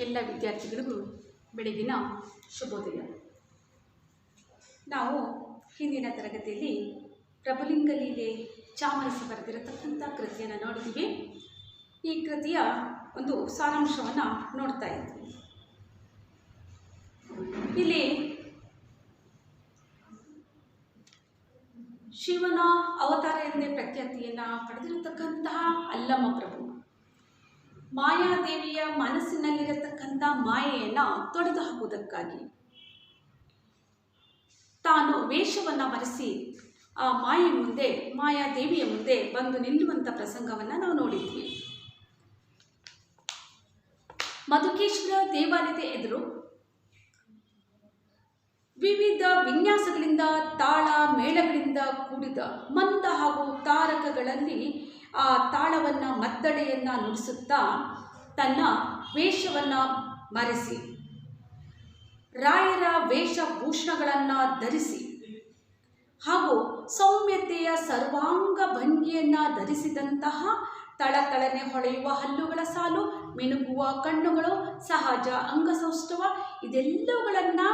ಎಲ್ಲ ವಿದ್ಯಾರ್ಥಿಗಳಿಗೂ ಬೆಳಗಿನ ಶುಭೋದಯ. ನಾವು ಹಿಂದಿನ ತರಗತಿಯಲ್ಲಿ ಪ್ರಭುಲಿಂಗ ಲೀಲೆ ಚಾಮರಸಿ ಬರೆದಿರತಕ್ಕಂಥ ಕೃತಿಯನ್ನು ನೋಡಿದ್ದೀವಿ. ಈ ಕೃತಿಯ ಒಂದು ಸಾರಾಂಶವನ್ನು ನೋಡ್ತಾ ಇದ್ವಿ. ಇಲ್ಲಿ ಶಿವನ ಅವತಾರ ಎಂದೇ ಪ್ರಖ್ಯಾತಿಯನ್ನು ಪಡೆದಿರತಕ್ಕಂತಹ ಅಲ್ಲಮ ಪ್ರಭು ಮಾಯಾದೇವಿಯ ಮನಸ್ಸಿನಲ್ಲಿರತಕ್ಕಂಥ ಮಾಯೆಯನ್ನು ತೊಡೆದು ಹಾಕುವುದಕ್ಕಾಗಿ ತಾನು ವೇಷವನ್ನು ಮರೆಸಿ ಆ ಮಾಯಾದೇವಿಯ ಮುಂದೆ ಬಂದು ನಿಲ್ಲುವಂಥ ಪ್ರಸಂಗವನ್ನು ನಾವು ನೋಡಿದ್ವಿ. ಮಧುಕೇಶ್ವರ ದೇವಾಲಯದ ಎದುರು ವಿವಿಧ ವಿನ್ಯಾಸಗಳಿಂದ ತಾಳ ಮೇಳಗಳಿಂದ ಕೂಡಿದ ಮಂದ ಹಾಗೂ ತಾರಕಗಳಲ್ಲಿ ಆ ತಾಳವನ್ನು ಮದ್ದಳೆಯನ್ನು ನುಡಿಸುತ್ತಾ ತನ್ನ ವೇಷವನ್ನು ಮರೆಸಿ ರಾಯರ ವೇಷಭೂಷಣಗಳನ್ನು ಧರಿಸಿ ಹಾಗೂ ಸೌಮ್ಯತೆಯ ಸರ್ವಾಂಗ ಭಂಗಿಯನ್ನು ಧರಿಸಿದಂತಹ ತಳತಳನೆ ಹೊಳೆಯುವ ಹಲ್ಲುಗಳ ಸಾಲು, ಮಿನುಗುವ ಕಣ್ಣುಗಳು, ಸಹಜ ಅಂಗಸೌಷ್ಠವ ಇದೆಲ್ಲವುಗಳನ್ನು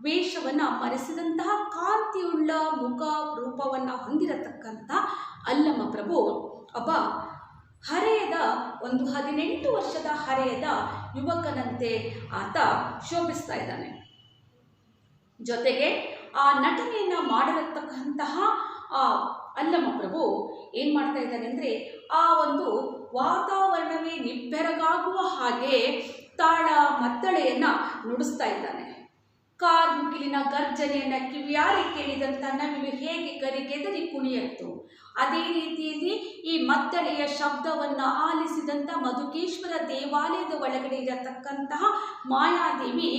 ವೇಷವನ್ನು ಮರೆಸಿದಂತಹ ಕಾಂತಿಯುಳ್ಳ ಮುಖ ರೂಪವನ್ನು ಹೊಂದಿರತಕ್ಕಂಥ ಅಲ್ಲಮ ಪ್ರಭು ಒಬ್ಬ ಹರೆಯದ 18 ವರ್ಷದ ಹರೆಯದ ಯುವಕನಂತೆ ಆತ ಶೋಭಿಸ್ತಾ ಇದ್ದಾನೆ. ಜೊತೆಗೆ ಆ ನಟನೆಯನ್ನು ಮಾಡಿರತಕ್ಕಂತಹ ಆ ಅಲ್ಲಮ ಪ್ರಭು ಏನು ಮಾಡ್ತಾ ಇದ್ದಾನೆ ಅಂದರೆ ಆ ಒಂದು ವಾತಾವರಣವೇ ನಿಬ್ಬೆರಗಾಗುವ ಹಾಗೆ ತಾಳ ಮದ್ದಳೆಯನ್ನು ನುಡಿಸ್ತಾ ಇದ್ದಾನೆ. ಕಾರ್ಮುಗಿಲಿನ ಗರ್ಜನೆಯನ್ನು ಕಿವಿಯಾರಿ ಕೇಳಿದಂಥ ನವಿಲು ಹೇಗೆ ಗರಿಗೆದರಿ ಕುಣಿಯಿತು, ಅದೇ ರೀತಿಯಲ್ಲಿ ಈ ಮದ್ದಳೆಯ ಶಬ್ದವನ್ನು ಆಲಿಸಿದಂಥ ಮಧುಕೇಶ್ವರ ದೇವಾಲಯದ ಒಳಗಡೆ ಇರತಕ್ಕಂತಹ ಮಾಯಾದೇವಿ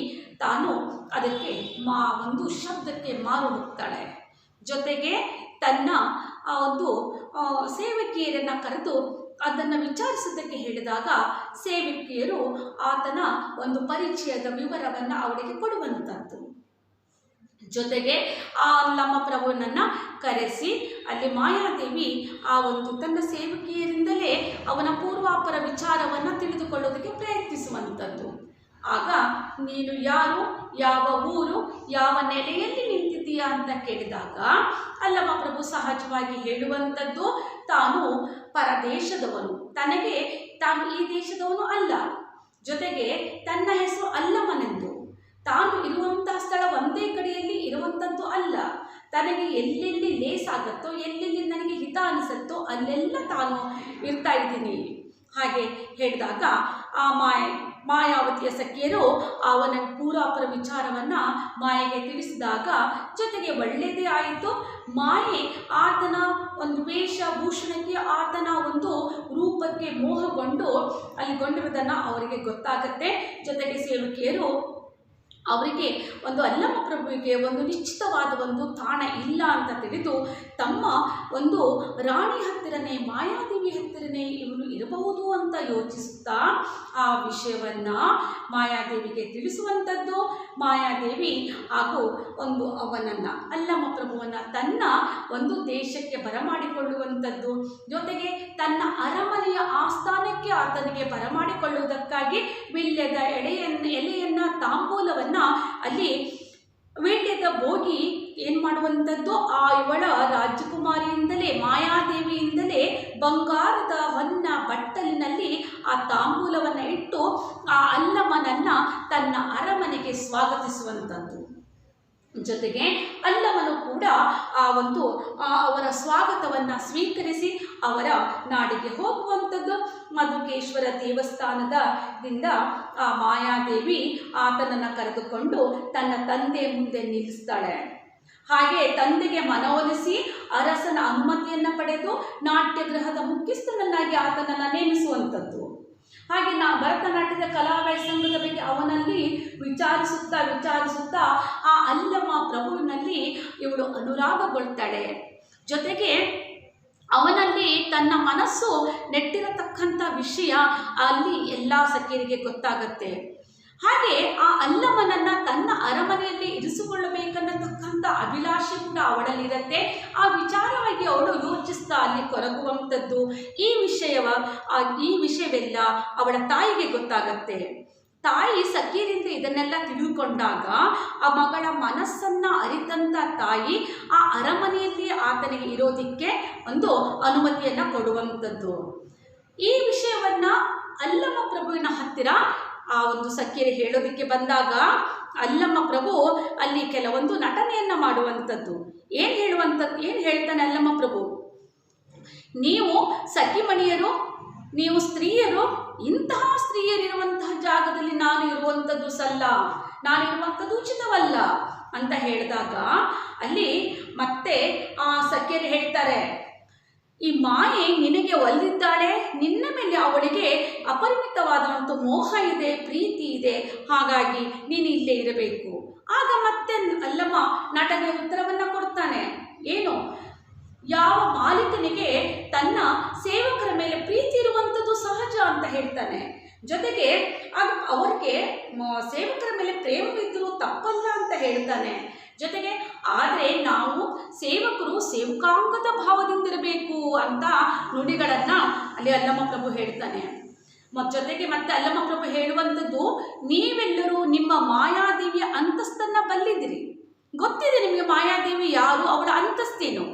ತಾನು ಅದಕ್ಕೆ ಒಂದು ಶಬ್ದಕ್ಕೆ ಮಾರು ಹೋಗ್ತಾಳೆ. ಜೊತೆಗೆ ತನ್ನ ಒಂದು ಸೇವಕಿಯರನ್ನು ಕರೆದು ಅದನ್ನು ವಿಚಾರಿಸೋದಕ್ಕೆ ಹೇಳಿದಾಗ ಸೇವಕಿಯರು ಆತನ ಒಂದು ಪರಿಚಯದ ವಿವರವನ್ನು ಅವಳಿಗೆ ಕೊಡುವಂಥದ್ದು. ಜೊತೆಗೆ ಆ ಅಲ್ಲಮ ಪ್ರಭುವನನ್ನು ಕರೆಸಿ ಅಲ್ಲಿ ಮಾಯಾದೇವಿ ಆ ಒಂದು ತನ್ನ ಸೇವಕಿಯರಿಂದಲೇ ಅವನ ಪೂರ್ವಾಪರ ವಿಚಾರವನ್ನು ತಿಳಿದುಕೊಳ್ಳೋದಕ್ಕೆ ಪ್ರಯತ್ನಿಸುವಂಥದ್ದು. ಆಗ ನೀನು ಯಾರು, ಯಾವ ಊರು, ಯಾವ ನೆಲೆಯಲ್ಲಿ ನಿಂತಿದ್ದೀಯಾ ಅಂತ ಕೇಳಿದಾಗ ಅಲ್ಲಮ ಪ್ರಭು ಸಹಜವಾಗಿ ಹೇಳುವಂಥದ್ದು ತಾನು ಪರದೇಶದವನು, ತಾನು ಈ ದೇಶದವನು ಅಲ್ಲ. ಜೊತೆಗೆ ತನ್ನ ಹೆಸರು ಅಲ್ಲಮನೆಂದು, ತಾನು ಇರುವಂತಹ ಸ್ಥಳ ಒಂದೇ ಕಡೆಯಲ್ಲಿ ಇರುವಂಥದ್ದು ಅಲ್ಲ, ತನಗೆ ಎಲ್ಲೆಲ್ಲಿ ಲೇಸಾಗತ್ತೋ ಎಲ್ಲೆಲ್ಲಿ ನನಗೆ ಹಿತ ಅನಿಸುತ್ತೋ ಅಲ್ಲೆಲ್ಲ ತಾನು ಇರ್ತಾ ಇದ್ದೀನಿ ಹಾಗೆ ಹೇಳಿದಾಗ ಆ ಮಾಯಾವತಿಯ ಸಖಿಯರು ಅವನ ಪೂರ್ವಾಪರ ವಿಚಾರವನ್ನು ಮಾಯೆಗೆ ತಿಳಿಸಿದಾಗ ಜೊತೆಗೆ ಒಳ್ಳೆಯದೇ ಆಯಿತು. ಮಾಯೆ ಆತನ ಒಂದು ವೇಷಭೂಷಣಕ್ಕೆ ಆತನ ಒಂದು ರೂಪಕ್ಕೆ ಮೋಹಗೊಂಡು ಅಲ್ಲಿಗೊಂಡಿರುವುದನ್ನು ಅವರಿಗೆ ಗೊತ್ತಾಗತ್ತೆ. ಜೊತೆಗೆ ಸೇವಕಿಯರು ಅವರಿಗೆ ಒಂದು ಅಲ್ಲಮ ಪ್ರಭುವಿಗೆ ಒಂದು ನಿಶ್ಚಿತವಾದ ಒಂದು ತಾಣ ಇಲ್ಲ ಅಂತ ತಿಳಿದು ತಮ್ಮ ಒಂದು ರಾಣಿ ಹತ್ತಿರನೇ ಮಾಯಾದೇವಿ ಹತ್ತಿರನೇ ಇವನು ಇರಬಹುದು ಅಂತ ಯೋಚಿಸುತ್ತಾ ಆ ವಿಷಯವನ್ನು ಮಾಯಾದೇವಿಗೆ ತಿಳಿಸುವಂಥದ್ದು. ಮಾಯಾದೇವಿ ಹಾಗೂ ಒಂದು ಅವನನ್ನು ಅಲ್ಲಮ ಪ್ರಭುವನ್ನು ತನ್ನ ಒಂದು ದೇಶಕ್ಕೆ ಬರಮಾಡಿಕೊಳ್ಳುವಂಥದ್ದು. ಜೊತೆಗೆ ತನ್ನ ಅರಮನೆಯ ಆಸ್ಥಾನಕ್ಕೆ ಆತನಿಗೆ ಬರಮಾಡಿಕೊಳ್ಳುವುದಕ್ಕಾಗಿ ವಿಳ್ಯದ ಎಲೆಯನ್ನು ತಾಂಬೂಲವನ್ನು ಅಲ್ಲಿ ವೀಳ್ಯದ ಬೋಗಿ ಏನು ಮಾಡುವಂಥದ್ದು ಆ ಇವಳ ರಾಜಕುಮಾರಿಯಿಂದಲೇ ಮಾಯಾದೇವಿಯಿಂದಲೇ ಬಂಗಾರದ ಹೊನ್ನ ಬಟ್ಟಲಿನಲ್ಲಿ ಆ ತಾಂಬೂಲವನ್ನು ಇಟ್ಟು ಆ ಅಲ್ಲಮನನ್ನು ತನ್ನ ಅರಮನೆಗೆ ಸ್ವಾಗತಿಸುವಂಥದ್ದು. ಜೊತೆಗೆ ಅಲ್ಲಮನು ಕೂಡ ಅವರ ಸ್ವಾಗತವನ್ನು ಸ್ವೀಕರಿಸಿ ಅವರ ನಾಡಿಗೆ ಹೋಗುವಂಥದ್ದು. ಮಧುಕೇಶ್ವರ ದೇವಸ್ಥಾನದಿಂದ ಆ ಮಾಯಾದೇವಿ ಆತನನ್ನು ಕರೆದುಕೊಂಡು ತನ್ನ ತಂದೆ ಮುಂದೆ ನಿಲ್ಲಿಸ್ತಾಳೆ. ಹಾಗೆ ತಂದೆಗೆ ಮನವೊಲಿಸಿ ಅರಸನ ಅನುಮತಿಯನ್ನು ಪಡೆದು ನಾಟ್ಯಗೃಹದ ಮುಖ್ಯಸ್ಥನನ್ನಾಗಿ ಆತನನ್ನು ನೇಮಿಸುವಂಥದ್ದು. ಹಾಗೆ ಭರತನಾಟ್ಯದ ಕಲಾವಯ ಸಂಘದ ಬಗ್ಗೆ ಅವನಲ್ಲಿ ವಿಚಾರಿಸುತ್ತಾ ಆ ಅಲ್ಲಮ ಪ್ರಭುವಿನಲ್ಲಿ ಇವಳು ಅನುರಾಗಗೊಳ್ತಾಳೆ. ಜೊತೆಗೆ ಅವನಲ್ಲಿ ತನ್ನ ಮನಸ್ಸು ನೆಟ್ಟಿರತಕ್ಕಂಥ ವಿಷಯ ಅಲ್ಲಿ ಎಲ್ಲ ಸಖಿಯರಿಗೆ ಗೊತ್ತಾಗತ್ತೆ. ಹಾಗೆ ಆ ಅಲ್ಲಮನನ್ನು ತನ್ನ ಅರಮನೆಯಲ್ಲಿ ಇರಿಸಿಕೊಳ್ಳಬೇಕನ್ನತಕ್ಕಂಥ ಅಭಿಲಾಷೆ ಕೂಡ ಅವಳಲ್ಲಿರುತ್ತೆ. ಆ ವಿಚಾರವಾಗಿ ಅವಳು ಯೋಚಿಸ್ತಾ ಅಲ್ಲಿ ಕೊರಗುವಂಥದ್ದು. ಈ ವಿಷಯವೆಲ್ಲ ಅವಳ ತಾಯಿಗೆ ಗೊತ್ತಾಗತ್ತೆ. ತಾಯಿ ಸಖಿಯರಿಂದ ಇದನ್ನೆಲ್ಲ ತಿಳಿದುಕೊಂಡಾಗ ಆ ಮಗಳ ಮನಸ್ಸನ್ನು ಅರಿತಂಥ ತಾಯಿ ಆ ಅರಮನೆಯಲ್ಲಿ ಆತನಿಗೆ ಇರೋದಕ್ಕೆ ಒಂದು ಅನುಮತಿಯನ್ನು ಕೊಡುವಂಥದ್ದು. ಈ ವಿಷಯವನ್ನು ಅಲ್ಲಮ ಪ್ರಭುವಿನ ಹತ್ತಿರ ಆ ಒಂದು ಸಖಿಯರು ಹೇಳೋದಕ್ಕೆ ಬಂದಾಗ ಅಲ್ಲಮ ಪ್ರಭು ಅಲ್ಲಿ ಕೆಲವೊಂದು ನಟನೆಯನ್ನು ಮಾಡುವಂಥದ್ದು. ಏನು ಹೇಳ್ತಾನೆ ಅಲ್ಲಮ ಪ್ರಭು, ನೀವು ಸಖಿಮಣಿಯರು, ನೀವು ಸ್ತ್ರೀಯರು, ಇಂತಹ ಸ್ತ್ರೀಯರಿರುವಂತಹ ಜಾಗದಲ್ಲಿ ನಾನು ಇರುವಂಥದ್ದು ಸಲ್ಲ, ನಾನು ಇರುವಂಥದ್ದು ಉಚಿತವಲ್ಲ ಅಂತ ಹೇಳಿದಾಗ ಅಲ್ಲಿ ಮತ್ತೆ ಆ ಸಖಿಯರು ಹೇಳ್ತಾರೆ, ಈ ಮಾಯೆ ನಿನಗೆ ಒಲಿದಿದ್ದಾಳೆ, ನಿನ್ನ ಮೇಲೆ ಅವಳಿಗೆ ಅಪರಿಮಿತವಾದಂಥ ಮೋಹ ಇದೆ, ಪ್ರೀತಿ ಇದೆ, ಹಾಗಾಗಿ ನೀನು ಇಲ್ಲೇ ಇರಬೇಕು. ಆಗ ಮತ್ತೆ ಅಲ್ಲಮ್ಮ ನಟನೆ ಉತ್ತರವನ್ನು ಕೊಡ್ತಾನೆ, ಏನು, ಯಾವ ಮಾಲೀಕನಿಗೆ ತನ್ನ ಸೇವಕರ ಮೇಲೆ ಪ್ರೀತಿ ಇರುವಂಥದ್ದು ಸಹಜ ಅಂತ ಹೇಳ್ತಾನೆ. ಜೊತೆಗೆ ಅವ್ರಿಗೆ ಸೇವಕರ ಮೇಲೆ ಪ್ರೇಮವಿದ್ದರೂ ತಪ್ಪಲ್ಲ ಅಂತ ಹೇಳ್ತಾನೆ. ಜೊತೆಗೆ ಆದರೆ ನಾವು ಸೇವಕರು ಸೇವಕಾಂಗದ ಭಾವದಿಂದಿರಬೇಕು ಅಂತ ನುಡಿಗಳನ್ನು ಅಲ್ಲಿ ಅಲ್ಲಮ ಪ್ರಭು ಹೇಳ್ತಾನೆ. ಜೊತೆಗೆ ಮತ್ತೆ ಅಲ್ಲಮ ಪ್ರಭು ಹೇಳುವಂಥದ್ದು, ನೀವೆಲ್ಲರೂ ನಿಮ್ಮ ಮಾಯಾದೇವಿಯ ಅಂತಸ್ತನ್ನು ಬಲ್ಲಿದಿರಿ, ಗೊತ್ತಿದೆ ನಿಮಗೆ ಮಾಯಾದೇವಿ ಯಾರು, ಅವಳ ಅಂತಸ್ತೇನು,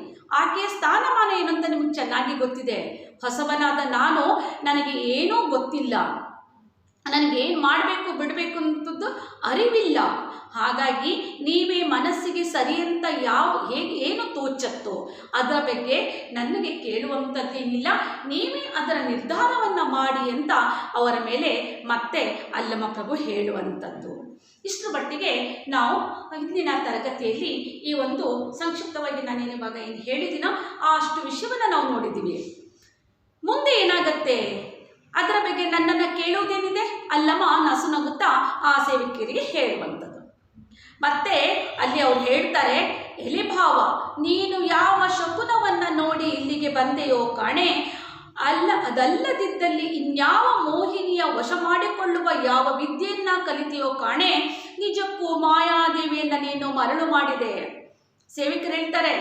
ಆಕೆಯ ಸ್ಥಾನಮಾನ ಏನು ಅಂತ ನಿಮಗೆ ಚೆನ್ನಾಗಿ ಗೊತ್ತಿದೆ. ಹೊಸವನಾದ ನಾನು, ನನಗೆ ಏನೂ ಗೊತ್ತಿಲ್ಲ, ನನಗೇನು ಮಾಡಬೇಕು ಬಿಡಬೇಕು ಅಂತದ್ದು ಅರಿವಿಲ್ಲ. ಹಾಗಾಗಿ ನೀವೇ ಮನಸ್ಸಿಗೆ ಸರಿಯಂತ ಹೇಗೆ ಏನು ತೋಚತ್ತೋ ಅದರ ಬಗ್ಗೆ ನನಗೆ ಕೇಳುವಂಥದ್ದೇನಿಲ್ಲ, ನೀವೇ ಅದರ ನಿರ್ಧಾರವನ್ನು ಮಾಡಿ ಅಂತ ಅವರ ಮೇಲೆ ಮತ್ತೆ ಅಲ್ಲಮ ಪ್ರಭು ಹೇಳುವಂಥದ್ದು. ಇಷ್ಟರ ಮಟ್ಟಿಗೆ ನಾವು ಹಿಂದಿನ ತರಗತಿಯಲ್ಲಿ ಈ ಒಂದು ಸಂಕ್ಷಿಪ್ತವಾಗಿ ನಾನೇನು ಇವಾಗ ಏನು ಹೇಳಿದ್ದೀನೋ ಅಷ್ಟು ವಿಷಯವನ್ನು ನಾವು ನೋಡಿದ್ದೀವಿ. ಮುಂದೆ ಏನಾಗತ್ತೆ ಅದರ ಬಗ್ಗೆ ನನ್ನನ್ನು ಕೇಳುವುದೇನಿದೆ, ಅಲ್ಲಮ್ಮ ನಸುನಗುತ್ತಾ ಆ ಸೇವಕಿಯರಿಗೆ ಹೇಳುವಂಥದ್ದು. ಮತ್ತೆ ಅಲ್ಲಿ ಅವ್ರು ಹೇಳ್ತಾರೆ, ಎಲೆ ಭಾವ, ನೀನು ಯಾವ ಶಕುನವನ್ನು ನೋಡಿ ಇಲ್ಲಿಗೆ ಬಂದೆಯೋ ಕಾಣೆ, ಅದಲ್ಲದಿದ್ದಲ್ಲಿ ಇನ್ಯಾವ ಮೋಹಿನಿಯ ವಶ ಮಾಡಿಕೊಳ್ಳುವ ಯಾವ ವಿದ್ಯೆಯನ್ನ ಕಲಿತೆಯೋ ಕಾಣೆ, ನಿಜಕ್ಕೂ ಮಾಯಾದೇವಿಯನ್ನು ನೀನು ಮರಳು ಮಾಡಿದೆ. ಸೇವಕರು ಹೇಳ್ತಾರೆ,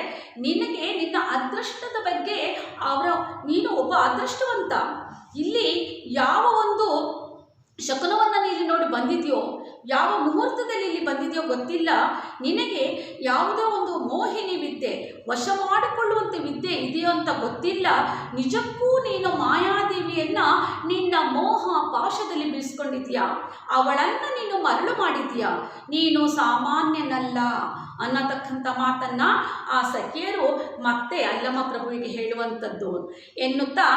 ನಿನಗೆ ನಿನ್ನ ಅದೃಷ್ಟದ ಬಗ್ಗೆ ನೀನು ಒಬ್ಬ ಅದೃಷ್ಟವಂತ, ಇಲ್ಲಿ ಯಾವ ಒಂದು ಶಕುನವನ್ನು ನೀನು ನೋಡಿ ಬಂದಿದೆಯೋ, ಯಾವ ಮುಹೂರ್ತದಲ್ಲಿ ಇಲ್ಲಿ ಬಂದಿದೆಯೋ ಗೊತ್ತಿಲ್ಲ, ನಿನಗೆ ಯಾವುದೋ ಒಂದು ಮೋಹಿನಿ ವಿದ್ಯೆ, ವಶ ಮಾಡಿಕೊಳ್ಳುವಂಥ ವಿದ್ಯೆ ಇದೆಯೋ ಅಂತ ಗೊತ್ತಿಲ್ಲ. ನಿಜಕ್ಕೂ ನೀನು ಮಾಯಾದೇವಿಯನ್ನು ನಿನ್ನ ಮೋಹ ಪಾಶದಲ್ಲಿ ಬೀಳಿಸ್ಕೊಂಡಿದ್ಯಾ, ಅವಳನ್ನು ನೀನು ಮರಳು ಮಾಡಿದ್ಯಾ, ನೀನು ಸಾಮಾನ್ಯನಲ್ಲ ಅನ್ನತಕ್ಕಂಥ ಮಾತನ್ನು ಆ ಸಖಿಯರು ಮತ್ತೆ ಅಲ್ಲಮ ಪ್ರಭುವಿಗೆ ಹೇಳುವಂಥದ್ದು. ಎನ್ನುತ್ತಾ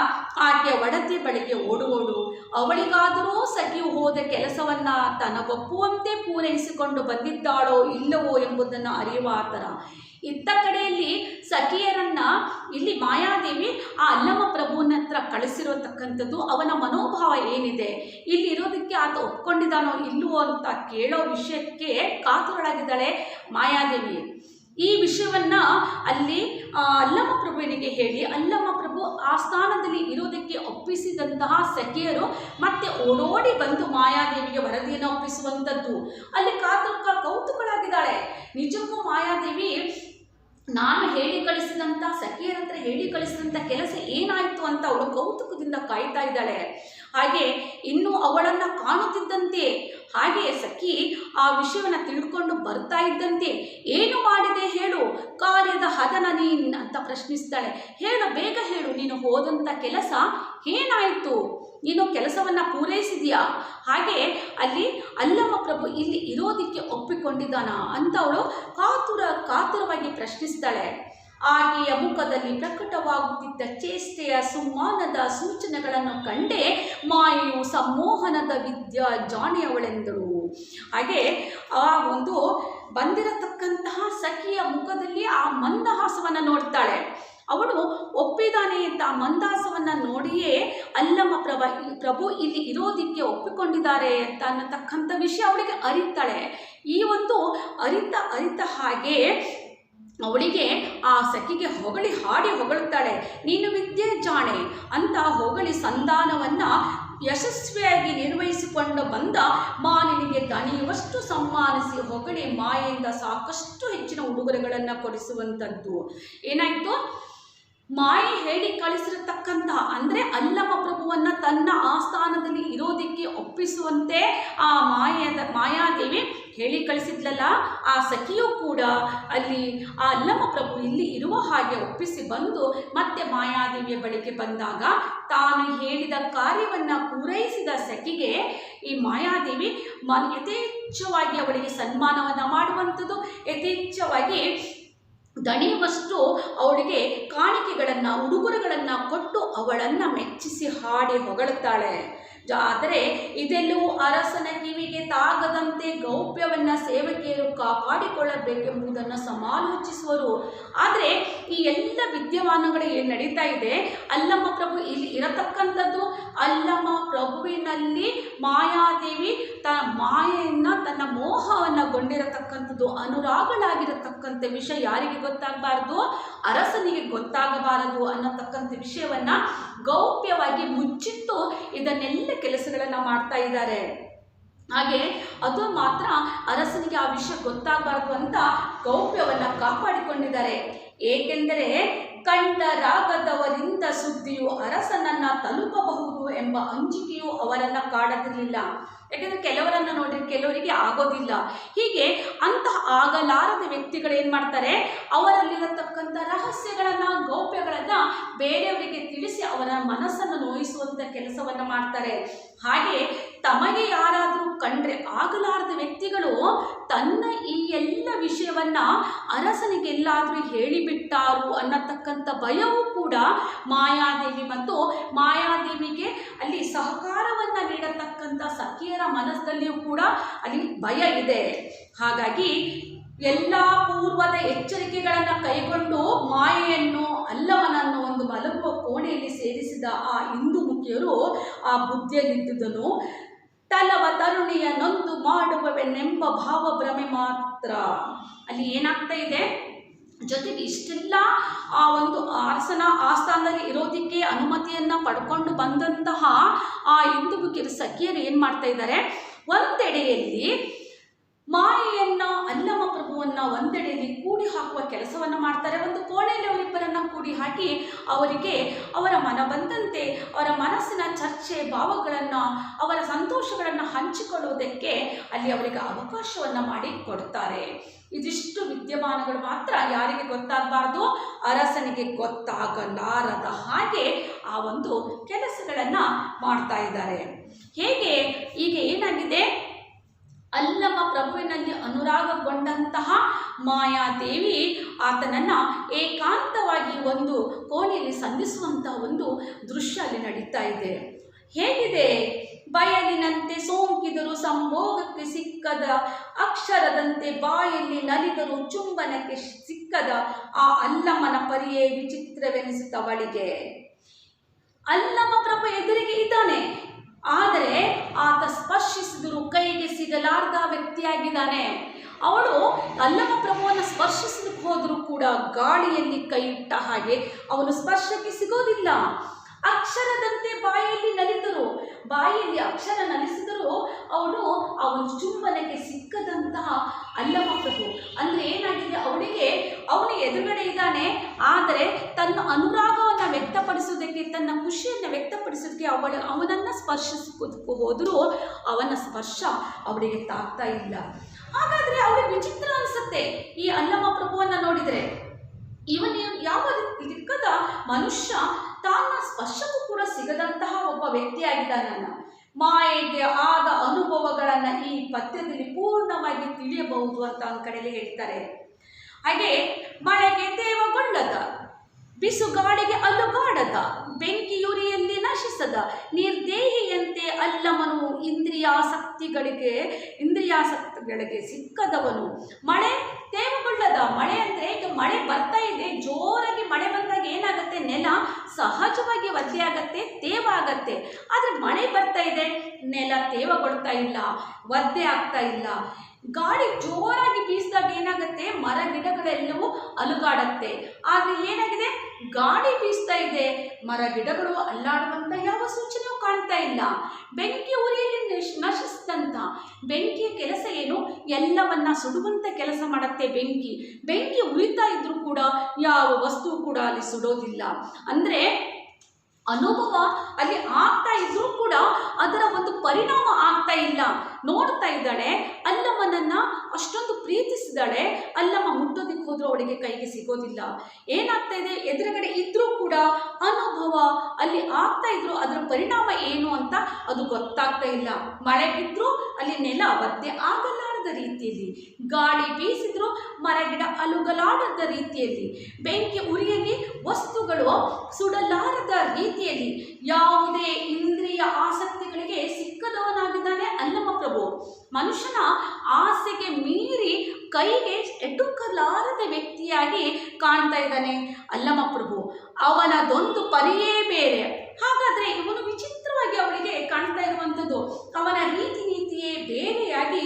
ಆಕೆಯ ಒಡತಿಯ ಬಳಿಗೆ ಓಡು, ಅವಳಿಗಾದರೂ ಸಖಿಯು ಹೋದ ಕೆಲಸವನ್ನು ತನಗೊಪ್ಪುವಂತೆ ಪೂರೈಸಿಕೊಂಡು ಬಂದಿದ್ದಾಳೋ ಇಲ್ಲವೋ ಎಂಬುದನ್ನು ಅರಿಯುವ ಆತರ. ಇತ್ತ ಕಡೆಯಲ್ಲಿ ಸಖಿಯರನ್ನು ಇಲ್ಲಿ ಮಾಯಾದೇವಿ ಆ ಅಲ್ಲಮ ಪ್ರಭುವಿನ ಹತ್ರ ಕಳಿಸಿರತಕ್ಕಂಥದ್ದು, ಅವನ ಮನೋಭಾವ ಏನಿದೆ, ಇಲ್ಲಿ ಇರೋದಕ್ಕೆ ಆತ ಒಪ್ಕೊಂಡಿದ್ದಾನೋ ಇಲ್ಲವೋ ಅಂತ ಕೇಳೋ ವಿಷಯಕ್ಕೆ ಕಾತುರಳಾಗಿದ್ದಾಳೆ ಮಾಯಾದೇವಿ. ಈ ವಿಷಯವನ್ನು ಅಲ್ಲಿ ಅಲ್ಲಮ ಪ್ರಭುವಿನಿಗೆ ಹೇಳಿ ಅಲ್ಲಮ ಪ್ರಭು ಆ ಸ್ಥಾನದಲ್ಲಿ ಇರೋದಕ್ಕೆ ಒಪ್ಪಿಸಿದಂತಹ ಸಖಿಯರು ಮತ್ತೆ ಓಡೋಡಿ ಬಂದು ಮಾಯಾದೇವಿಗೆ ವರದಿಯನ್ನು ಒಪ್ಪಿಸುವಂಥದ್ದು. ಅಲ್ಲಿ ಕೌತುಕಳಾಗಿದ್ದಾಳೆ. ನಿಜಕ್ಕೂ ಮಾಯಾದೇವಿ ನಾನು ಹೇಳಿ ಕಳಿಸಿದಂಥ ಸಖಿಯರ ಹತ್ರ ಹೇಳಿ ಕಳಿಸಿದಂಥ ಕೆಲಸ ಏನಾಯಿತು ಅಂತ ಅವಳು ಕೌತುಕದಿಂದ ಕಾಯ್ತಾ ಇದ್ದಾಳೆ. ಹಾಗೆ ಇನ್ನು ಅವಳನ್ನು ಕಾಣುತ್ತಿದ್ದಂತೆ ಹಾಗೆ ಸಖಿ ಆ ವಿಷಯವನ್ನು ತಿಳ್ಕೊಂಡು ಬರ್ತಾ ಇದ್ದಂತೆ, ಏನು ಮಾಡಿದೆ ಹೇಳು, ಕಾರ್ಯದ ಹದನ ನೀನು ಅಂತ ಪ್ರಶ್ನಿಸ್ತಾಳೆ. ಹೇಳು, ಬೇಗ ಹೇಳು, ನೀನು ಹೋದಂಥ ಕೆಲಸ ಏನಾಯಿತು, ನೀನು ಕೆಲಸವನ್ನು ಪೂರೈಸಿದೆಯಾ, ಹಾಗೆ ಅಲ್ಲಿ ಅಲ್ಲಮ ಪ್ರಭು ಇಲ್ಲಿ ಇರೋದಕ್ಕೆ ಒಪ್ಪಿಕೊಂಡಿದ್ದಾನ ಅಂತ ಅವಳು ಕಾತುರವಾಗಿ ಪ್ರಶ್ನಿಸ್ತಾಳೆ. ಆಕೆಯ ಮುಖದಲ್ಲಿ ಪ್ರಕಟವಾಗುತ್ತಿದ್ದ ಚೇಷ್ಟೆಯ ಸುಮ್ಮಾನದ ಸೂಚನೆಗಳನ್ನು ಕಂಡೇ ಮಾಯೆಯು ಸಂಮೋಹನದ ವಿದ್ಯಾ ಜಾಣಿಯವಳೆಂದಳು. ಹಾಗೆ ಆ ಒಂದು ಬಂದಿರತಕ್ಕಂತಹ ಸಖಿಯ ಮುಖದಲ್ಲಿ ಆ ಮಂದಹಾಸವನ್ನು ನೋಡ್ತಾಳೆ. ಅವಳು ಒಪ್ಪಿದಾನೆ ಅಂತ ಮಂದಹಾಸವನ್ನು ನೋಡಿಯೇ ಅಲ್ಲಮ ಪ್ರಭು ಇಲ್ಲಿ ಇರೋದಕ್ಕೆ ಒಪ್ಪಿಕೊಂಡಿದ್ದಾರೆ ಅಂತ ಅನ್ನತಕ್ಕಂಥ ವಿಷಯ ಅವಳಿಗೆ ಅರಿತಾಳೆ. ಈ ಒಂದು ಅರಿತ ಹಾಗೆ ಅವಳಿಗೆ ಆ ಸಖಿಗೆ ಹಾಡಿ ಹೊಗಳುತ್ತಾಳೆ. ನೀನು ವಿದ್ಯೆ ಜಾಣೆ ಅಂತ ಹೊಗಳಿ ಸಂಧಾನವನ್ನು ಯಶಸ್ವಿಯಾಗಿ ನಿರ್ವಹಿಸಿಕೊಂಡು ಬಂದ ಮಾನಿನಿಗೆ ದಣಿಯುವಷ್ಟು ಸನ್ಮಾನಿಸಿ ಹೊಗಳಿ ಮಾಯೆಯಿಂದ ಸಾಕಷ್ಟು ಹೆಚ್ಚಿನ ಉಡುಗೊರೆಗಳನ್ನು ಕೊಡಿಸುವಂಥದ್ದು. ಏನಾಯಿತು, ಮಾಯೆ ಹೇಳಿ ಕಳಿಸಿರತಕ್ಕಂಥ ಅಂದರೆ ಅಲ್ಲಮ ಪ್ರಭುವನ್ನ ತನ್ನ ಆಸ್ಥಾನದಲ್ಲಿ ಇರೋದಕ್ಕೆ ಒಪ್ಪಿಸುವಂತೆ ಆ ಮಾಯಾದೇವಿ ಹೇಳಿ ಕಳಿಸಿದ್ಲಲ್ಲ, ಆ ಸಖಿಯೂ ಕೂಡ ಅಲ್ಲಿ ಆ ಅಲ್ಲಮ ಪ್ರಭು ಇಲ್ಲಿ ಇರುವ ಹಾಗೆ ಒಪ್ಪಿಸಿ ಬಂದು ಮತ್ತೆ ಮಾಯಾದೇವಿಯ ಬಳಿಗೆ ಬಂದಾಗ ತಾನು ಹೇಳಿದ ಕಾರ್ಯವನ್ನು ಪೂರೈಸಿದ ಸಖಿಗೆ ಈ ಮಾಯಾದೇವಿ ಯಥೇಚ್ಛವಾಗಿ ಅವಳಿಗೆ ಸನ್ಮಾನವನ್ನು ಮಾಡುವಂಥದ್ದು, ಯಥೇಚ್ಛವಾಗಿ ದಣಿಯುವಷ್ಟು ಅವಳಿಗೆ ಕಾಣಿಕೆಗಳನ್ನು ಉಡುಗೊರೆಗಳನ್ನು ಕೊಟ್ಟು ಅವಳನ್ನು ಮೆಚ್ಚಿಸಿ ಹಾಡಿ ಹೊಗಳುತ್ತಾಳೆ. ಆದರೆ ಇದೆಲ್ಲವೂ ಅರಸನ ಕಿವಿಗೆ ತಾಗದಂತೆ ಗೌಪ್ಯವನ್ನು ಸೇವಕಿಯರು ಕಾಪಾಡಿಕೊಳ್ಳಬೇಕೆಂಬುದನ್ನು ಸಮಾಲೋಚಿಸುವರು. ಆದರೆ ಈ ಎಲ್ಲ ವಿದ್ಯಮಾನಗಳು ಏನು ನಡೀತಾ ಇದೆ, ಅಲ್ಲಮ ಪ್ರಭು ಇಲ್ಲಿ ಇರತಕ್ಕಂಥದ್ದು, ಅಲ್ಲಮ ಪ್ರಭುವಿನಲ್ಲಿ ಮಾಯಾದೇವಿ ಮಾಯೆಯನ್ನು ತನ್ನ ಮೋಹವನ್ನು ಗೊಂಡಿರತಕ್ಕಂಥದ್ದು, ಅನುರಾಗಲಾಗಿರತಕ್ಕಂಥ ವಿಷಯ ಯಾರಿಗೆ ಗೊತ್ತಾಗಬಾರದು, ಅರಸನಿಗೆ ಗೊತ್ತಾಗಬಾರದು ಅನ್ನತಕ್ಕಂಥ ವಿಷಯವನ್ನು ಗೌಪ್ಯವಾಗಿ ಮುಚ್ಚಿಟ್ಟು ಇದನ್ನೆಲ್ಲ ಕೆಲಸಗಳನ್ನು ಮಾಡ್ತಾ ಇದ್ದಾರೆ. ಹಾಗೆ ಅದು ಮಾತ್ರ ಅರಸನಿಗೆ ಆ ವಿಷಯ ಗೊತ್ತಾಗಬಾರದು ಅಂತ ಗೌಪ್ಯವನ್ನು ಕಾಪಾಡಿಕೊಂಡಿದ್ದಾರೆ. ಏಕೆಂದರೆ ಕಂಡರಾಗದವರಿಂದ ಸುದ್ದಿಯು ಅರಸನನ್ನು ತಲುಪಬಹುದು ಎಂಬ ಅಂಜಿಕೆಯು ಅವರನ್ನು ಕಾಡದಿರಲಿಲ್ಲ. ಯಾಕೆಂದರೆ ಕೆಲವರನ್ನು ನೋಡಿ ಕೆಲವರಿಗೆ ಆಗೋದಿಲ್ಲ. ಹೀಗೆ ಅಂತಹ ಆಗಲಾರದ ವ್ಯಕ್ತಿಗಳು ಏನು ಮಾಡ್ತಾರೆ, ಅವರಲ್ಲಿರತಕ್ಕಂಥ ರಹಸ್ಯಗಳನ್ನು ಗೌಪ್ಯಗಳನ್ನು ಬೇರೆಯವರಿಗೆ ತಿಳಿಸಿ ಅವರ ಮನಸ್ಸನ್ನು ನೋಯಿಸುವಂಥ ಕೆಲಸವನ್ನು ಮಾಡ್ತಾರೆ. ಹಾಗೆ ತಮಗೆ ಯಾರಾದರೂ ಕಂಡ್ರೆ ಆಗಲಾರದ ವ್ಯಕ್ತಿಗಳು ತನ್ನ ಈ ಎಲ್ಲ ವಿಷಯವನ್ನು ಅರಸನಿಗೆಲ್ಲಾದರೂ ಹೇಳಿಬಿಟ್ಟಾರು ಅನ್ನತಕ್ಕಂಥ ಭಯವೂ ಕೂಡ ಮಾಯಾದೇವಿ ಮತ್ತು ಮಾಯಾದೇವಿಗೆ ಅಲ್ಲಿ ಸಹಕಾರವನ್ನು ನೀಡತಕ್ಕಂಥ ಸಖಿಯರ ಮನಸ್ಸಲ್ಲಿಯೂ ಕೂಡ ಅಲ್ಲಿ ಭಯ ಇದೆ. ಹಾಗಾಗಿ ಎಲ್ಲ ಪೂರ್ವದ ಎಚ್ಚರಿಕೆಗಳನ್ನು ಕೈಗೊಂಡು ಮಾಯೆಯನ್ನು ಅಲ್ಲವನನ್ನು ಒಂದು ಮಲಗುವ ಕೋಣೆಯಲ್ಲಿ ಸೇರಿಸಿದ ಆ ಹಿಂದುಮುಖಿಯರು ಆ ಬುದ್ಧಿಯಲ್ಲಿದ್ದುದನ್ನು ತಲವ ತರುಣಿಯ ನೊಂದು ಮಾಡುವವೆನೆಂಬ ಭಾವಭ್ರಮೆ ಮಾತ್ರ. ಅಲ್ಲಿ ಏನಾಗ್ತಾ ಇದೆ, ಜೊತೆಗೆ ಇಷ್ಟೆಲ್ಲ ಆ ಒಂದು ಅರಸನ ಆಸ್ಥಾನದಲ್ಲಿ ಇರೋದಕ್ಕೆ ಅನುಮತಿಯನ್ನು ಪಡ್ಕೊಂಡು ಬಂದಂತಹ ಆ ಹಿಂದುಮುಖಿಯರು ಸಖಿಯರು ಏನು ಮಾಡ್ತಾ ಇದ್ದಾರೆ, ಒಂದೆಡೆಯಲ್ಲಿ ಮಾಯೆಯನ್ನು ಅಲ್ಲಮ ಪ್ರಭುವನ್ನು ಒಂದೆಡೆಯಲ್ಲಿ ಕೂಡಿ ಹಾಕುವ ಕೆಲಸವನ್ನು ಮಾಡ್ತಾರೆ. ಒಂದು ಕೋಣೆಯಲ್ಲಿ ಅವರಿಬ್ಬರನ್ನು ಕೂಡಿ ಹಾಕಿ ಅವರಿಗೆ ಅವರ ಮನ ಬಂದಂತೆ ಅವರ ಮನಸ್ಸಿನ ಚರ್ಚೆ ಭಾವಗಳನ್ನು ಅವರ ಸಂತೋಷಗಳನ್ನು ಹಂಚಿಕೊಳ್ಳುವುದಕ್ಕೆ ಅಲ್ಲಿ ಅವರಿಗೆ ಅವಕಾಶವನ್ನು ಮಾಡಿ ಕೊಡ್ತಾರೆ. ಇದಿಷ್ಟು ವಿದ್ಯಮಾನಗಳು ಮಾತ್ರ ಯಾರಿಗೆ ಗೊತ್ತಾಗಬಾರ್ದು, ಅರಸನಿಗೆ ಗೊತ್ತಾಗಲಾರದ ಹಾಗೆ ಆ ಒಂದು ಕೆಲಸಗಳನ್ನು ಮಾಡ್ತಾ ಇದ್ದಾರೆ. ಹೇಗೆ ಈಗ ಏನಾಗಿದೆ, ಅಲ್ಲಮ ಪ್ರಭುವಿನಲ್ಲಿ ಅನುರಾಗಗೊಂಡಂತಹ ಮಾಯಾದೇವಿ ಆತನನ್ನು ಏಕಾಂತವಾಗಿ ಒಂದು ಕೋಣೆಯಲ್ಲಿ ಸಂಧಿಸುವಂತಹ ಒಂದು ದೃಶ್ಯ ಅಲ್ಲಿ ನಡೀತಾ ಇದೆ. ಹೇಗಿದೆ, ಬಯಲಿನಂತೆ ಸೋಂಕಿದರು ಸಂಭೋಗಕ್ಕೆ ಸಿಕ್ಕದ, ಅಕ್ಷರದಂತೆ ಬಾಯಲ್ಲಿ ನಲಿದರು ಚುಂಬನಕ್ಕೆ ಸಿಕ್ಕದ ಆ ಅಲ್ಲಮನ ಪರಿಯೇ ವಿಚಿತ್ರವೆನಿಸುತ್ತವಳಿಗೆ. ಅಲ್ಲಮ ಪ್ರಭು ಎದುರಿಗೆ ಇದ್ದಾನೆ, ಆದರೆ ಆತ ಸ್ಪರ್ಶಿಸಿದರೂ ಕೈಗೆ ಸಿಗಲಾರ್ದ ವ್ಯಕ್ತಿಯಾಗಿದ್ದಾನೆ. ಅವಳು ಅಲ್ಲಮ ಪ್ರಭುವನ್ನು ಸ್ಪರ್ಶಿಸಲಿಕ್ಕೆ ಹೋದರೂ ಕೂಡ ಗಾಳಿಯಲ್ಲಿ ಕೈ ಇಟ್ಟ ಹಾಗೆ ಅವನು ಸ್ಪರ್ಶಕ್ಕೆ ಸಿಗೋದಿಲ್ಲ. ಅಕ್ಷರದಂತೆ ಬಾಯಲ್ಲಿ ನಲಿದರು, ಬಾಯಲ್ಲಿ ಅಕ್ಷರ ನಲಿಸಿದರೂ ಅವನು ಚುಂಬನಕ್ಕೆ ಸಿಕ್ಕದಂತಹ ಅಲ್ಲಮ ಪ್ರಭು. ಅಂದರೆ ಏನಾಗಿದೆ, ಅವನು ಎದುರುಗಡೆ ಇದ್ದಾನೆ, ಆದರೆ ತನ್ನ ಅನುರಾಗವನ್ನು ವ್ಯಕ್ತಪಡಿಸೋದಕ್ಕೆ, ತನ್ನ ಖುಷಿಯನ್ನು ವ್ಯಕ್ತಪಡಿಸೋದಕ್ಕೆ ಅವನನ್ನು ಸ್ಪರ್ಶಿಸೋದಕ್ಕೂ ಹೋದರೂ ಅವನ ಸ್ಪರ್ಶ ಅವಳಿಗೆ ತಾಗ್ತಾ ಇಲ್ಲ. ಹಾಗಾದರೆ ಅವಳಿಗೆ ವಿಚಿತ್ರ ಅನಿಸುತ್ತೆ ಈ ಅಲ್ಲಮ ಪ್ರಭುವನ್ನು ನೋಡಿದರೆ. ಇವನು ಯಾವ ದಿಕ್ಕದ ಮನುಷ್ಯ, ತನ್ನ ಸ್ಪರ್ಶಕ್ಕೂ ಕೂಡ ಸಿಗದಂತಹ ಒಬ್ಬ ವ್ಯಕ್ತಿಯಾಗಿದ್ದಾನಲ್ಲ. ಮಾಯೆಗೆ ಆದ ಅನುಭವಗಳನ್ನು ಈ ಪದ್ಯದಲ್ಲಿ ಪೂರ್ಣವಾಗಿ ತಿಳಿಯಬಹುದು ಅಂತ ಒಂದು ಕಡೆಯಲ್ಲಿ ಹೇಳ್ತಾರೆ. ಹಾಗೆ ಮಳೆಗೆ ತೇವಗೊಳ್ಳದ, ಬಿಸುಗಾಳಿಗೆ ಅಲುಗಾಡದ, ಬೆಂಕಿಯುರಿಯಲ್ಲಿ ನಶಿಸದ, ನಿರ್ದೇಹಿಯಂತೆ ಅಲ್ಲಮನು ಇಂದ್ರಿಯಾಸಕ್ತಿಗಳಿಗೆ ಸಿಕ್ಕದವನು. ಮಳೆ ತೇವಗೊಳ್ಳದ, ಮಳೆ ಅಂದರೆ ಈಗ ಮಳೆ ಬರ್ತಾ ಇದೆ, ಜೋರಾಗಿ ಮಳೆ ಬಂದಾಗ ಏನಾಗುತ್ತೆ, ನೆಲ ಸಹಜವಾಗಿ ಒದ್ದೆ ಆಗತ್ತೆ, ತೇವ ಆಗತ್ತೆ. ಆದರೆ ಮಳೆ ಬರ್ತಾ ಇದೆ, ನೆಲ ತೇವಗೊಳ್ತಾ ಇಲ್ಲ, ಒದ್ದೆ ಆಗ್ತಾ ಇಲ್ಲ. ಗಾಳಿ ಜೋರಾಗಿ ಬೀಸಿದಾಗ ಏನಾಗುತ್ತೆ, ಮರ ಗಿಡಗಳೆಲ್ಲವೂ ಅಲುಗಾಡತ್ತೆ. ಆದರೆ ಏನಾಗಿದೆ, ಗಾಳಿ ಬೀಸ್ತಾ ಇದೆ, ಮರ ಗಿಡಗಳು ಅಲ್ಲಾಡುವಂತ ಯಾವ ಸೂಚನೆಯೂ ಕಾಣ್ತಾ ಇಲ್ಲ. ಬೆಂಕಿ ಉರಿಯಲ್ಲಿ ನಶಿಸಿದಂತ ಬೆಂಕಿಯ ಕೆಲಸ ಏನು, ಎಲ್ಲವನ್ನ ಸುಡುವಂತ ಕೆಲಸ ಮಾಡುತ್ತೆ ಬೆಂಕಿ. ಬೆಂಕಿ ಉರಿತಾ ಇದ್ರೂ ಕೂಡ ಯಾವ ವಸ್ತು ಕೂಡ ಅಲ್ಲಿ ಸುಡೋದಿಲ್ಲ. ಅಂದ್ರೆ ಅನುಭವ ಅಲ್ಲಿ ಆಗ್ತಾ ಇದ್ರೂ ಕೂಡ ಅದರ ಒಂದು ಪರಿಣಾಮ ಆಗ್ತಾ ಇಲ್ಲ. ನೋಡ್ತಾ ಇದ್ದಾಳೆ, ಅಲ್ಲಮ್ಮನನ್ನ ಅಷ್ಟೊಂದು ಪ್ರೀತಿಸಿದಾಳೆ, ಅಲ್ಲಮ್ಮ ಮುಟ್ಟೋದಿಕ್ಕೆ ಹೋದ್ರೂ ಅವಳಿಗೆ ಕೈಗೆ ಸಿಗೋದಿಲ್ಲ. ಏನಾಗ್ತಾ ಇದೆ, ಎದುರುಗಡೆ ಇದ್ರೂ ಕೂಡ ಅನುಭವ ಅಲ್ಲಿ ಆಗ್ತಾ ಇದ್ರು, ಅದರ ಪರಿಣಾಮ ಏನು ಅಂತ ಅದು ಗೊತ್ತಾಗ್ತಾ ಇಲ್ಲ. ಮಳೆ ಬಿದ್ರೂ ಅಲ್ಲಿ ನೆಲ ಒದ್ದೆ ಆಗಲಾರದ ರೀತಿಯಲ್ಲಿ, ಗಾಳಿ ಬೀಸಿದ್ರು ಮರಗಿಡ ಅಲುಗಲಾಡದ ರೀತಿಯಲ್ಲಿ, ಬೆಂಕಿ ಉರಿಯಲ್ಲಿ ವಸ್ತುಗಳು ಸುಡಲಾರದ ರೀತಿಯಲ್ಲಿ, ಯಾವುದೇ ಇಂದ್ರಿಯ ಆಸಕ್ತಿಗಳಿಗೆ ಸಿಕ್ಕದವನಾಗಿದ್ದಾನೆ ಅಲ್ಲಮ್ಮ ಪ್ರಭು. ಮನುಷ್ಯನ ಆಸೆಗೆ ಮೀರಿ ಕೈಗೆ ಎಟುಕಲಾರದ ವ್ಯಕ್ತಿಯಾಗಿ ಕಾಣ್ತಾ ಇದ್ದಾನೆ ಅಲ್ಲಮ್ಮ ಪ್ರಭು. ಅವನದೊಂದು ಪರಿಯೇ ಬೇರೆ. ಹಾಗಾದ್ರೆ ಇವನು ವಿಚಿತ್ರವಾಗಿ ಅವಳಿಗೆ ಕಾಣ್ತಾ ಇರುವಂಥದ್ದು, ಅವನ ರೀತಿ ನೀತಿಯೇ ಬೇರೆಯಾಗಿ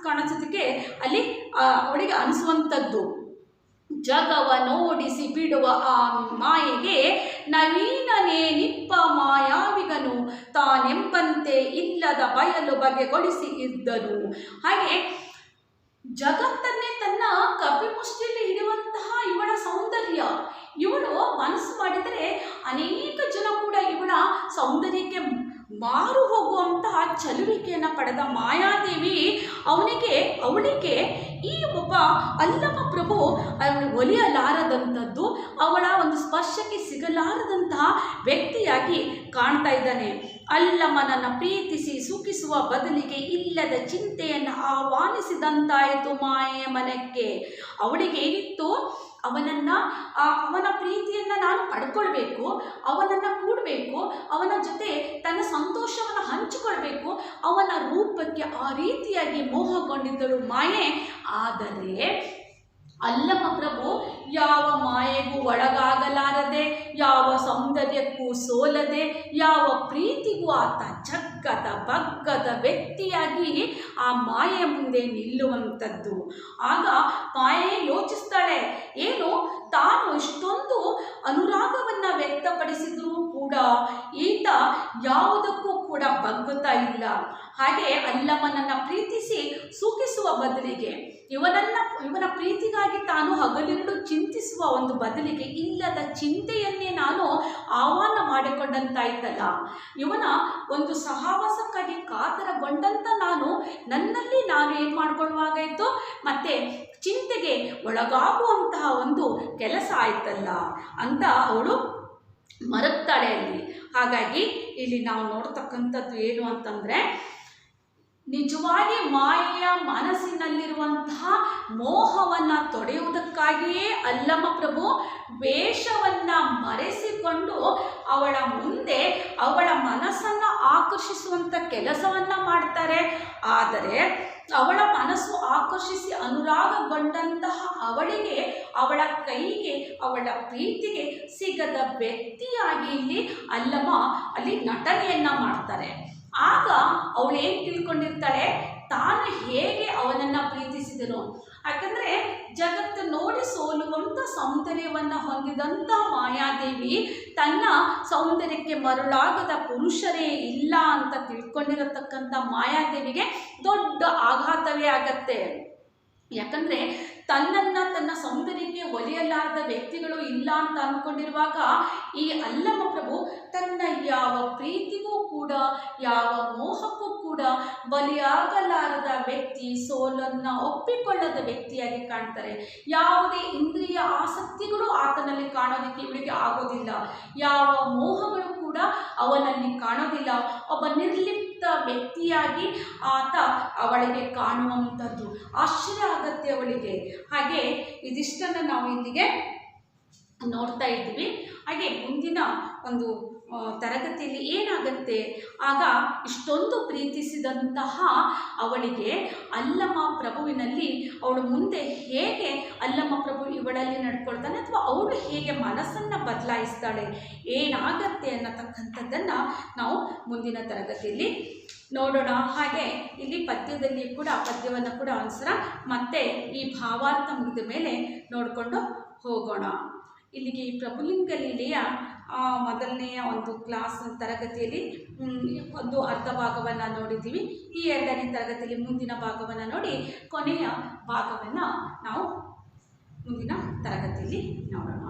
ಕಾಣಿಸೋದಕ್ಕೆ ಅಲ್ಲಿ ಅವಳಿಗೆ ಅನಿಸುವಂಥದ್ದು. ಜಗವ ನೋಡಿಸಿ ಬಿಡುವ ಆ ಮಾಯೆಗೆ ನವೀನನೇ ನಿಪ್ಪ ಮಾಯಾವಿಗನು ತಾನೆಂಬಂತೆ ಇಲ್ಲದ ಬಯಲು ಬಗೆಗೊಳಿಸಿ ಇದ್ದನು. ಹಾಗೆ ಜಗತ್ತನ್ನೇ ತನ್ನ ಕಪಿಮುಷ್ಟಿಯಲ್ಲಿ ಹಿಡುವಂತಹ ಇವಳ ಸೌಂದರ್ಯ, ಇವಳು ಮನಸ್ಸು ಮಾಡಿದರೆ ಅನೇಕ ಜನ ಕೂಡ ಇವಳ ಸೌಂದರ್ಯಕ್ಕೆ ಮಾರು ಹೋಗುವಂತಹ ಚಲುವಿಕೆಯನ್ನು ಪಡೆದ ಮಾಯಾದೇವಿ ಅವಳಿಗೆ ಈ ಒಬ್ಬ ಅಲ್ಲಮ್ಮ ಪ್ರಭು ಒಲಿಯಲಾರದಂಥದ್ದು, ಅವಳ ಒಂದು ಸ್ಪರ್ಶಕ್ಕೆ ಸಿಗಲಾರದಂತಹ ವ್ಯಕ್ತಿಯಾಗಿ ಕಾಣ್ತಾ ಇದ್ದಾನೆ. ಅಲ್ಲಮ್ಮನನ್ನು ಪ್ರೀತಿಸಿ ಸುಖಿಸುವ ಬದಲಿಗೆ ಇಲ್ಲದ ಚಿಂತೆಯನ್ನು ಆಹ್ವಾನಿಸಿದಂತಾಯಿತು ಮಾಯೆಯ ಮನಕ್ಕೆ. ಅವಳಿಗೆ ಏನಿತ್ತು, ಅವನ ಪ್ರೀತಿಯನ್ನು ನಾನು ಪಡ್ಕೊಳ್ಬೇಕು, ಅವನನ್ನು ಕೂಡಬೇಕು, ಅವನ ಜೊತೆ ತನ್ನ ಸಂತೋಷವನ್ನು ಹಂಚಿಕೊಳ್ಬೇಕು, ಅವನ ರೂಪಕ್ಕೆ ಆ ರೀತಿಯಾಗಿ ಮೋಹಗೊಂಡಿದ್ದಳು ಮಾಯೆ. ಆದರೆ ಅಲ್ಲಮ್ಮ ಪ್ರಭು ಯಾವ ಮಾಯೆಗೂ ಒಳಗಾಗಲಾರದೆ, ಯಾವ ಸೌಂದರ್ಯಕ್ಕೂ ಸೋಲದೆ, ಯಾವ ಪ್ರೀತಿಗೂ ಆತ ಜಗ್ಗದ ಬಗ್ಗದ ವ್ಯಕ್ತಿಯಾಗಿ ಆ ಮಾಯೆಯ ಮುಂದೆ ನಿಲ್ಲುವಂಥದ್ದು. ಆಗ ಮಾಯೆ ಯೋಚಿಸ್ತಾಳೆ, ಏನು ತಾನು ಇಷ್ಟೊಂದು ಅನುರಾಗವನ್ನು ವ್ಯಕ್ತಪಡಿಸಿದ್ರೂ ಕೂಡ ಈತ ಯಾವುದಕ್ಕೂ ಕೂಡ ಬಗ್ಗುತ್ತಾ ಇಲ್ಲ. ಹಾಗೆ ಅಲ್ಲಮ್ಮನನ್ನು ಪ್ರೀತಿಸಿ ಸುಖಿಸುವ ಬದಲಿಗೆ ಇವನ ಪ್ರೀತಿಗಾಗಿ ತಾನು ಹಗಲಿರುಳು ಚಿಂತಿಸುವ ಒಂದು ಬದಲಿಗೆ ಇಲ್ಲದ ಚಿಂತೆಯನ್ನೇ ನಾನು ಆಹ್ವಾನ ಮಾಡಿಕೊಂಡಂತಾಯ್ತಲ್ಲ. ಇವನ ಒಂದು ಸಹವಾಸಕ್ಕಾಗಿ ಕಾತರಗೊಂಡಂತ ನನ್ನಲ್ಲಿ ನಾನು ಏನು ಮಾಡ್ಕೊಳ್ಳುವಾಗಾಯಿತು, ಮತ್ತೆ ಚಿಂತೆಗೆ ಒಳಗಾಗುವಂತಹ ಒಂದು ಕೆಲಸ ಆಯ್ತಲ್ಲ ಅಂತ ಅವಳು ಮರಗ್ತಾಳೆ ಅಲ್ಲಿ. ಹಾಗಾಗಿ ಇಲ್ಲಿ ನಾವು ನೋಡ್ತಕ್ಕಂಥದ್ದು ಏನು ಅಂತಂದರೆ, ನಿಜವಾಗಿ ಮಾಯೆಯ ಮನಸ್ಸಿನಲ್ಲಿರುವಂತಹ ಮೋಹವನ್ನು ತೊಡೆಯುವುದಕ್ಕಾಗಿಯೇ ಅಲ್ಲಮ್ಮ ಪ್ರಭು ವೇಷವನ್ನು ಮರೆಸಿಕೊಂಡು ಅವಳ ಮುಂದೆ ಅವಳ ಮನಸ್ಸನ್ನು ಆಕರ್ಷಿಸುವಂಥ ಕೆಲಸವನ್ನು ಮಾಡ್ತಾರೆ. ಆದರೆ ಅವಳ ಮನಸ್ಸು ಆಕರ್ಷಿಸಿ ಅನುರಾಗಗೊಂಡಂತಹ ಅವಳಿಗೆ, ಅವಳ ಕೈಗೆ, ಅವಳ ಪ್ರೀತಿಗೆ ಸಿಗದ ವ್ಯಕ್ತಿಯಾಗಿ ಇಲ್ಲಿ ಅಲ್ಲಮ್ಮ ಅಲ್ಲಿ ನಟನೆಯನ್ನು ಮಾಡ್ತಾರೆ. ಆಗ ಅವಳೇನು ತಿಳ್ಕೊಂಡಿರ್ತಾಳೆ, ತಾನು ಹೇಗೆ ಅವನನ್ನು ಪ್ರೀತಿಸಿದನು. ಯಾಕಂದರೆ ಜಗತ್ತು ನೋಡಿ ಸೋಲುವಂಥ ಸೌಂದರ್ಯವನ್ನು ಹೊಂದಿದಂಥ ಮಾಯಾದೇವಿ ತನ್ನ ಸೌಂದರ್ಯಕ್ಕೆ ಮರುಳಾಗದ ಪುರುಷರೇ ಇಲ್ಲ ಅಂತ ತಿಳ್ಕೊಂಡಿರತಕ್ಕಂಥ ಮಾಯಾದೇವಿಗೆ ದೊಡ್ಡ ಆಘಾತವೇ ಆಗತ್ತೆ. ಯಾಕಂದರೆ ತನ್ನ ಸೌಂದರ್ಯಕ್ಕೆ ಒಲಿಯಲಾರದ ವ್ಯಕ್ತಿಗಳು ಇಲ್ಲ ಅಂತ ಅಂದ್ಕೊಂಡಿರುವಾಗ ಈ ಅಲ್ಲಮ್ಮ ಪ್ರಭು ತನ್ನ ಯಾವ ಪ್ರೀತಿಗೂ ಕೂಡ ಯಾವ ಮೋಹಕ್ಕೂ ಕೂಡ ಬಲಿಯಾಗಲಾರದ ವ್ಯಕ್ತಿ, ಸೋಲನ್ನು ಒಪ್ಪಿಕೊಳ್ಳದ ವ್ಯಕ್ತಿಯಾಗಿ ಕಾಣ್ತಾರೆ. ಯಾವುದೇ ಇಂದ್ರಿಯ ಆಸಕ್ತಿಗಳು ಆತನಲ್ಲಿ ಕಾಣೋದಕ್ಕೆ ಇವಳಿಗೆ ಆಗೋದಿಲ್ಲ, ಯಾವ ಮೋಹಗಳು ಕೂಡ ಅವನಲ್ಲಿ ಕಾಣೋದಿಲ್ಲ. ಒಬ್ಬ ನಿರ್ಲಿಪ್ತ ವ್ಯಕ್ತಿಯಾಗಿ ಆತ ಅವಳಿಗೆ ಕಾಣುವಂಥದ್ದು ಆಶ್ಚರ್ಯ ಆಗತ್ತೆ ಅವಳಿಗೆ. ಹಾಗೆ ಇದಿಷ್ಟನ್ನು ನಾವು ಇಲ್ಲಿಗೆ ನೋಡ್ತಾ ಇದ್ದೀವಿ. ಹಾಗೆ ಮುಂದಿನ ಒಂದು ತರಗತಿಯಲ್ಲಿ ಏನಾಗುತ್ತೆ, ಆಗ ಇಷ್ಟೊಂದು ಪ್ರೀತಿಸಿದಂತಹ ಅವಳಿಗೆ ಅಲ್ಲಮ್ಮ ಪ್ರಭುವಿನಲ್ಲಿ ಅವಳು ಮುಂದೆ ಹೇಗೆ ಅಲ್ಲಮ್ಮ ಪ್ರಭು ಇವಳಲ್ಲಿ ನಡ್ಕೊಳ್ತಾನೆ, ಅಥವಾ ಅವಳು ಹೇಗೆ ಮನಸ್ಸನ್ನು ಬದಲಾಯಿಸ್ತಾಳೆ, ಏನಾಗತ್ತೆ ಅನ್ನತಕ್ಕಂಥದ್ದನ್ನು ನಾವು ಮುಂದಿನ ತರಗತಿಯಲ್ಲಿ ನೋಡೋಣ. ಹಾಗೆ ಇಲ್ಲಿ ಪದ್ಯದಲ್ಲಿ ಕೂಡ ಪದ್ಯವನ್ನು ಕೂಡ ಒಂದ್ಸಲ ಮತ್ತೆ ಈ ಭಾವಾರ್ಥ ಮುಗಿದ ಮೇಲೆ ನೋಡಿಕೊಂಡು ಹೋಗೋಣ. ಇಲ್ಲಿಗೆ ಈ ಪ್ರಭುಲಿಂಗ ಲೀಲೆಯ ಮೊದಲನೆಯ ಒಂದು ಕ್ಲಾಸ್ ತರಗತಿಯಲ್ಲಿ ಒಂದು ಅರ್ಧ ಭಾಗವನ್ನು ನೋಡಿದ್ದೀವಿ. ಈ ಎರಡನೇ ತರಗತಿಯಲ್ಲಿ ಮುಂದಿನ ಭಾಗವನ್ನು ನೋಡಿ ಕೊನೆಯ ಭಾಗವನ್ನು ನಾವು ಮುಂದಿನ ತರಗತಿಯಲ್ಲಿ ನೋಡೋಣ.